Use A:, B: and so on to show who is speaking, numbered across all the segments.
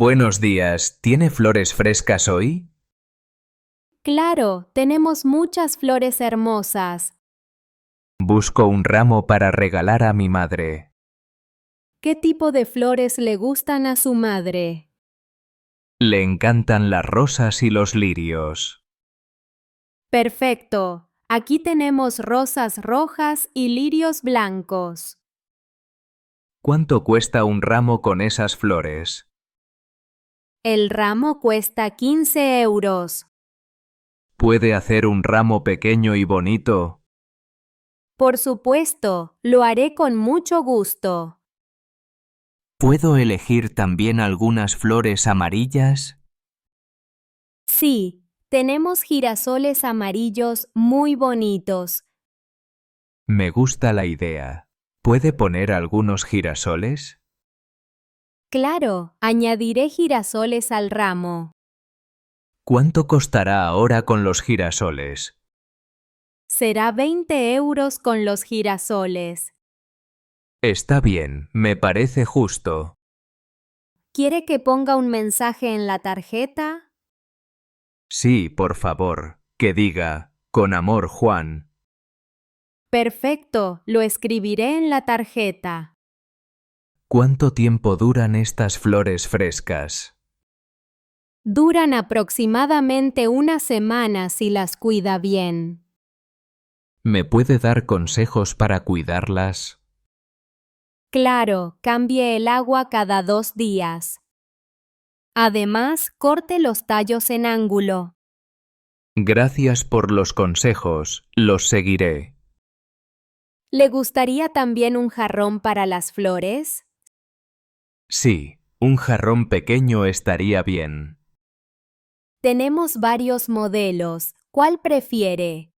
A: Buenos días, ¿tiene flores frescas hoy?
B: Claro, tenemos muchas flores hermosas.
A: Busco un ramo para regalar a mi madre.
B: ¿Qué tipo de flores le gustan a su madre?
A: Le encantan las rosas y los lirios.
B: Perfecto. Aquí tenemos rosas rojas y lirios blancos.
A: ¿Cuánto cuesta un ramo con esas flores?
B: El ramo cuesta 15 euros.
A: ¿Puede hacer un ramo pequeño y bonito?
B: Por supuesto, lo haré con mucho gusto.
A: ¿Puedo elegir también algunas flores amarillas?
B: Sí, tenemos girasoles amarillos muy bonitos.
A: Me gusta la idea. ¿Puede poner algunos girasoles?
B: Claro, añadiré girasoles al ramo.
A: ¿Cuánto costará ahora con los girasoles?
B: Será 20 euros con los girasoles.
A: Está bien, me parece justo.
B: ¿Quiere que ponga un mensaje en la tarjeta?
A: Sí, por favor, que diga, con amor, Juan.
B: Perfecto, lo escribiré en la tarjeta.
A: ¿Cuánto tiempo duran estas flores frescas?
B: Duran aproximadamente una semana si las cuida bien.
A: ¿Me puede dar consejos para cuidarlas?
B: Claro, cambie el agua cada 2 días. Además, corte los tallos en ángulo.
A: Gracias por los consejos, los seguiré.
B: ¿Le gustaría también un jarrón para las flores?
A: Sí, un jarrón pequeño estaría bien.
B: Tenemos varios modelos. ¿Cuál prefiere?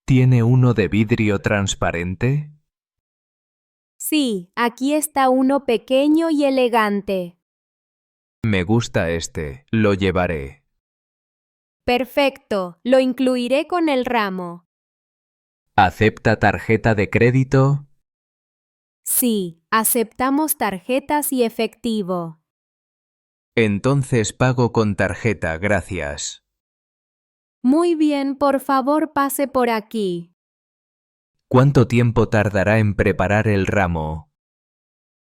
A: ¿Tiene uno de vidrio transparente?
B: Sí, aquí está uno pequeño y elegante.
A: Me gusta este, lo llevaré.
B: Perfecto, lo incluiré con el ramo.
A: ¿Acepta tarjeta de crédito?
B: Sí, aceptamos tarjetas y efectivo.
A: Entonces pago con tarjeta, gracias.
B: Muy bien, por favor pase por aquí.
A: ¿Cuánto tiempo tardará en preparar el ramo?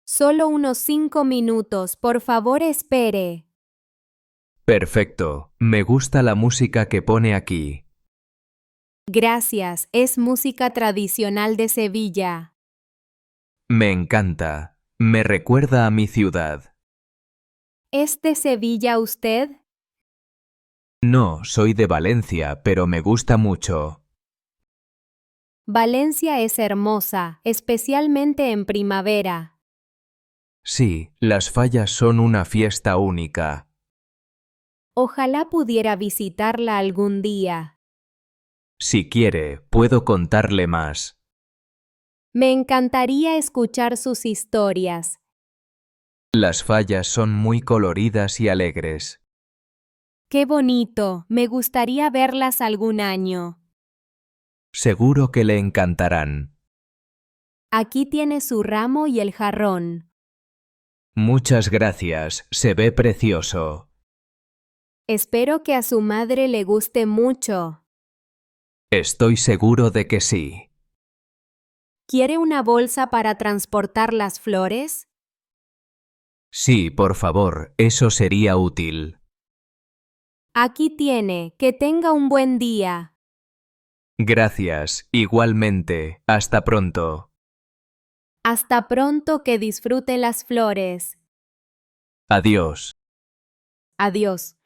B: Solo unos 5 minutos, por favor espere.
A: Perfecto, me gusta la música que pone aquí.
B: Gracias, es música tradicional de Sevilla.
A: Me encanta, me recuerda a mi ciudad.
B: ¿Es de Sevilla usted?
A: No, soy de Valencia, pero me gusta mucho.
B: Valencia es hermosa, especialmente en primavera.
A: Sí, las fallas son una fiesta única.
B: Ojalá pudiera visitarla algún día.
A: Si quiere, puedo contarle más.
B: Me encantaría escuchar sus historias.
A: Las fallas son muy coloridas y alegres.
B: ¡Qué bonito! Me gustaría verlas algún año.
A: Seguro que le encantarán.
B: Aquí tiene su ramo y el jarrón.
A: Muchas gracias, se ve precioso.
B: Espero que a su madre le guste mucho.
A: Estoy seguro de que sí.
B: ¿Quiere una bolsa para transportar las flores?
A: Sí, por favor, eso sería útil.
B: Aquí tiene, que tenga un buen día.
A: Gracias, igualmente. Hasta pronto.
B: Hasta pronto, que disfrute las flores.
A: Adiós.
B: Adiós.